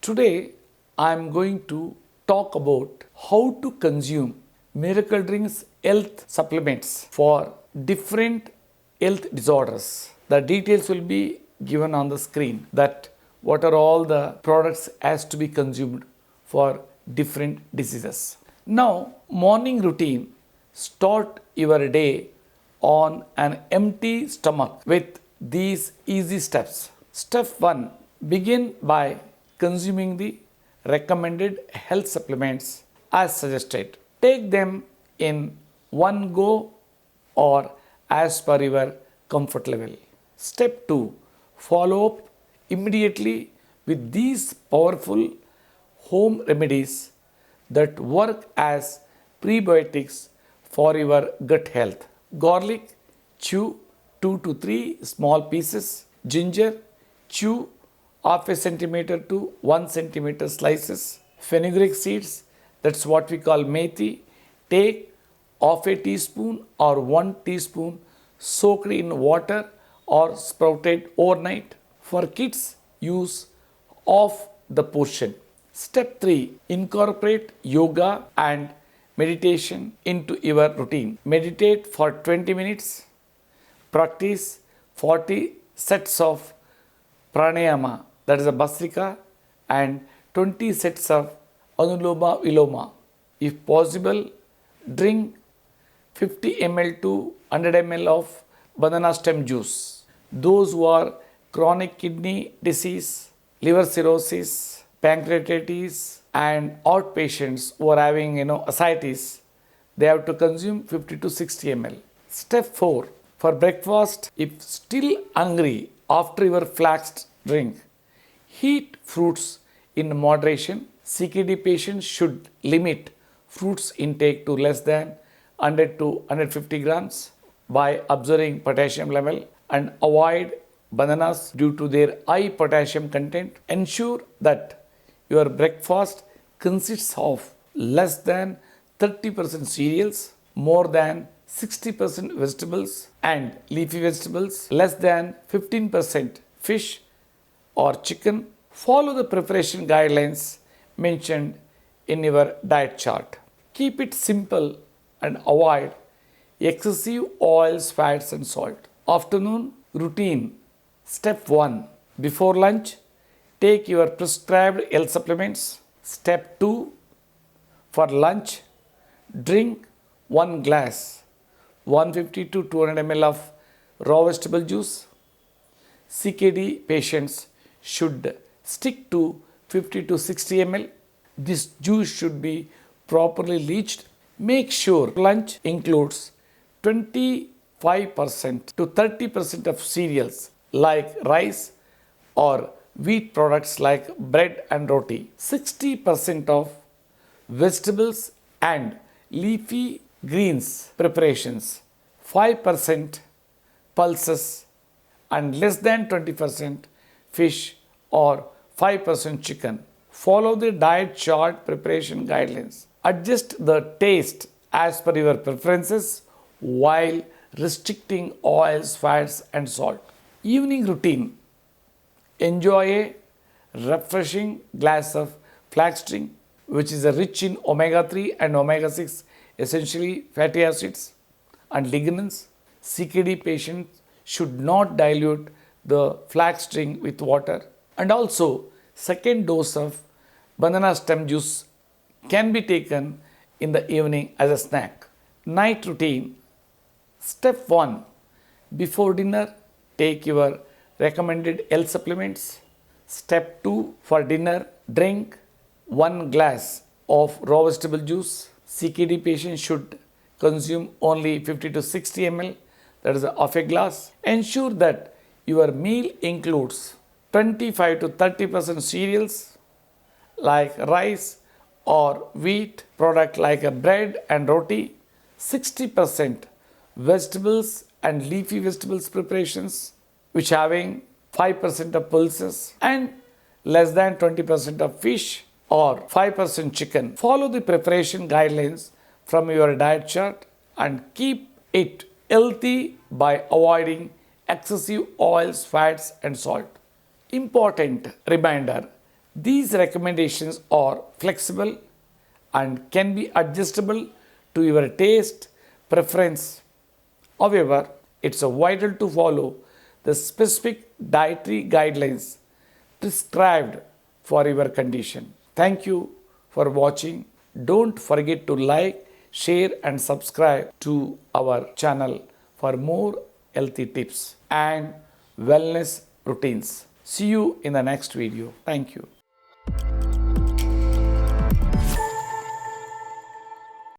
Today I am going to talk about how to consume Miracle Drinks health supplements for different health disorders. The details will be given on the screen that what are all the products has to be consumed for different diseases. Now, morning routine. Start your day on an empty stomach with these easy steps. Step 1. Begin by consuming the recommended health supplements as suggested. Take them in one go or as per your comfort level. Step 2. Follow up immediately with these powerful home remedies that work as prebiotics for your gut health. Garlic, chew 2 to 3 small pieces. Ginger, chew half a centimeter to 1 centimeter slices. Fenugreek seeds, that's what we call methi. Take half a teaspoon or 1 teaspoon soaked in water or sprouted overnight. For kids, use half the portion. Step 3. Incorporate yoga and meditation into your routine. Meditate for 20 minutes. Practice 40 sets of pranayama, that is a Bhastrika, and 20 sets of Anuloma Viloma. If possible, drink 50 ml to 100 ml of banana stem juice. Those who are chronic kidney disease, liver cirrhosis, pancreatitis, and heart patients who are having ascites, they have to consume 50 to 60 ml. Step 4. For breakfast, if still hungry after your flax drink, eat fruits in moderation. CKD patients should limit fruits intake to less than 100 to 150 grams by observing potassium level, and avoid bananas due to their high potassium content. Ensure that your breakfast consists of less than 30% cereals, more than 60% vegetables and leafy vegetables, less than 15% fish or chicken. Follow the preparation guidelines mentioned in your diet chart. Keep it simple and avoid excessive oils, fats and salt. Afternoon routine. Step 1. Before lunch, take your prescribed health supplements. Step 2. For lunch, drink 1 glass 150 to 200 ml of raw vegetable juice. CKD patients should stick to 50 to 60 ml. This juice should be properly leached. Make sure lunch includes 25% to 30% of cereals like rice or wheat products like bread and roti, 60% of vegetables and leafy greens preparations, 5% pulses and less than 20% fish or 5% chicken. Follow the diet chart preparation guidelines. Adjust the taste as per your preferences while restricting oils, fats and salt. Evening routine. Enjoy a refreshing glass of flax drink, which is rich in omega-3 and omega-6 essentially fatty acids and lignans. CKD patients should not dilute the flax drink with water. And also, second dose of banana stem juice can be taken in the evening as a snack. Night routine. Step 1. Before dinner, take your recommended health supplements. Step 2. For dinner, drink 1 glass of raw vegetable juice. CKD patients should consume only 50 to 60 ml, that is half a glass. Ensure that your meal includes 25 to 30% cereals like rice or wheat product like a bread and roti, 60% vegetables and leafy vegetables preparations which having 5% of pulses and less than 20% of fish or 5% chicken. Follow the preparation guidelines from your diet chart and keep it healthy by avoiding excessive oils, fats and salt. Important reminder, These recommendations are flexible and can be adjustable to your taste, preference. However, it's vital to follow the specific dietary guidelines prescribed for your condition. Thank you for watching. Don't forget to like, share, and subscribe to our channel for more healthy tips and wellness routines. See you in the next video. Thank you.